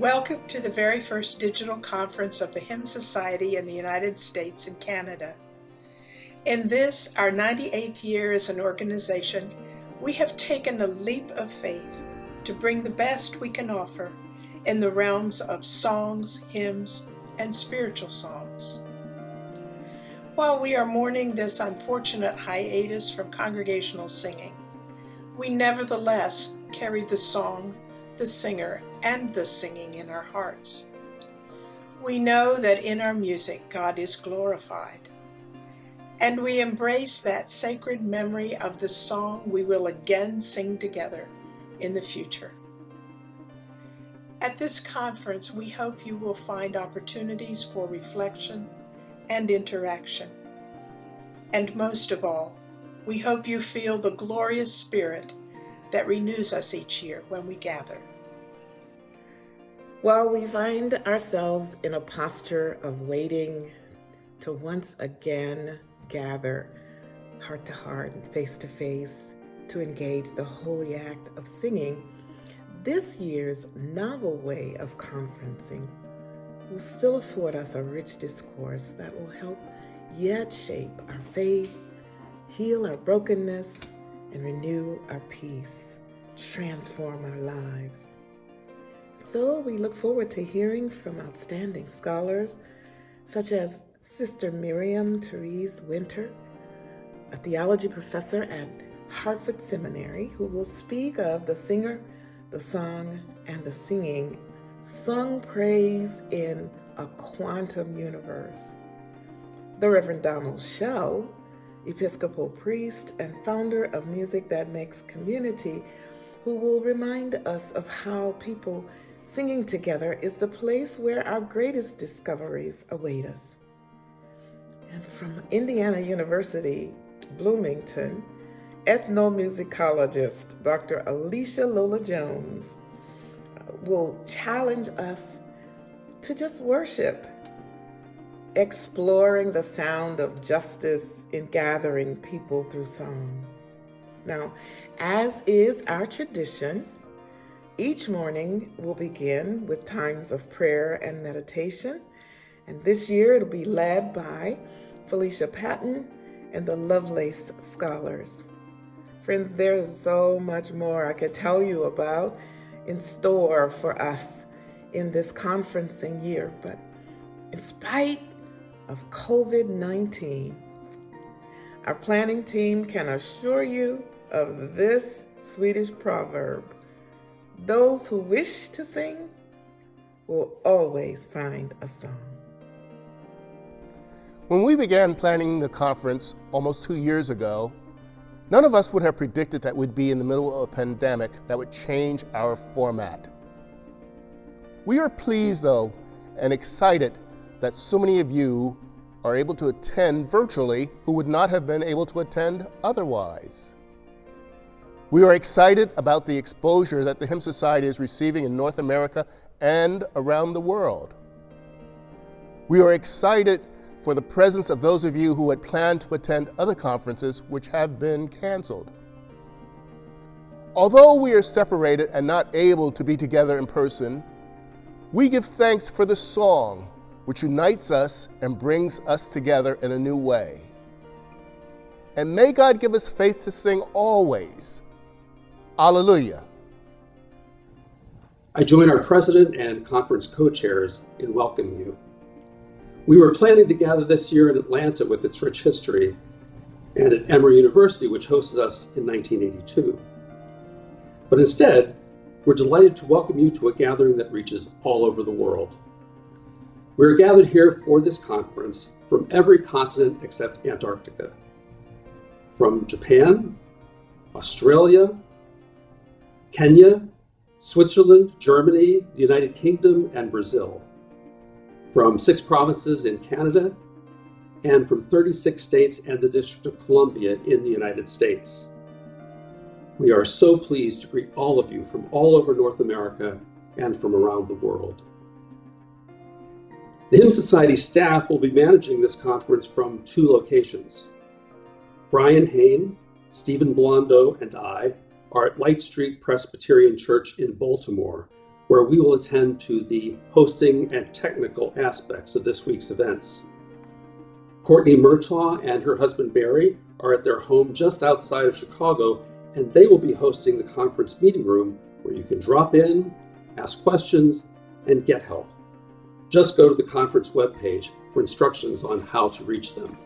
Welcome to the very first digital conference of the Hymn Society in the United States and Canada. In this, our 98th year as an organization, we have taken a leap of faith to bring the best we can offer in the realms of songs, hymns, and spiritual songs. While we are mourning this unfortunate hiatus from congregational singing, we nevertheless carry the song, the singer, and the singing in our hearts. We know that in our music, God is glorified, and we embrace that sacred memory of the song we will again sing together in the future. At this conference, we hope you will find opportunities for reflection and interaction. And most of all, we hope you feel the glorious spirit that renews us each year when we gather. While we find ourselves in a posture of waiting to once again gather heart to heart and face to face to engage the holy act of singing, this year's novel way of conferencing will still afford us a rich discourse that will help yet shape our faith, heal our brokenness, and renew our peace, transform our lives. So we look forward to hearing from outstanding scholars such as Sister Miriam Therese Winter, a theology professor at Hartford Seminary, who will speak of the singer, the song, and the singing, sung praise in a quantum universe. The Reverend Donald Shell, Episcopal priest and founder of Music That Makes Community, who will remind us of how people singing together is the place where our greatest discoveries await us. And from Indiana University, Bloomington, ethnomusicologist Dr. Alicia Lola Jones will challenge us to just worship, exploring the sound of justice in gathering people through song. Now, as is our tradition, each morning will begin with times of prayer and meditation, and this year it'll be led by Felicia Patton and the Lovelace Scholars. Friends, there is so much more I could tell you about in store for us in this conferencing year, but in spite of COVID-19, our planning team can assure you of this Swedish proverb: those who wish to sing will always find a song. When we began planning the conference almost 2 years ago, none of us would have predicted that we'd be in the middle of a pandemic that would change our format. We are pleased, though, and excited that so many of you are able to attend virtually who would not have been able to attend otherwise. We are excited about the exposure that the Hymn Society is receiving in North America and around the world. We are excited for the presence of those of you who had planned to attend other conferences which have been canceled. Although we are separated and not able to be together in person, we give thanks for the song which unites us and brings us together in a new way. And may God give us faith to sing always. Alleluia. I join our president and conference co-chairs in welcoming you. We were planning to gather this year in Atlanta with its rich history, and at Emory University, which hosted us in 1982. But instead, we're delighted to welcome you to a gathering that reaches all over the world. We're gathered here for this conference from every continent except Antarctica. From Japan, Australia, Kenya, Switzerland, Germany, the United Kingdom, and Brazil. From 6 provinces in Canada, and from 36 states and the District of Columbia in the United States. We are so pleased to greet all of you from all over North America and from around the world. The Hymn Society staff will be managing this conference from 2 locations. Brian Hain, Stephen Blondo, and I are at Light Street Presbyterian Church in Baltimore, where we will attend to the hosting and technical aspects of this week's events. Courtney Murtaugh and her husband Barry are at their home just outside of Chicago, and they will be hosting the conference meeting room where you can drop in, ask questions, and get help. Just go to the conference webpage for instructions on how to reach them.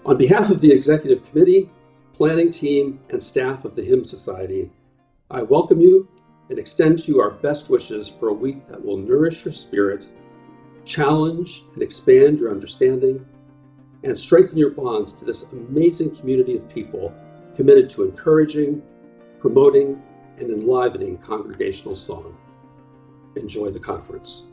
On behalf of the Executive Committee, planning team, and staff of the Hymn Society, I welcome you and extend to you our best wishes for a week that will nourish your spirit, challenge and expand your understanding, and strengthen your bonds to this amazing community of people committed to encouraging, promoting, and enlivening congregational song. Enjoy the conference.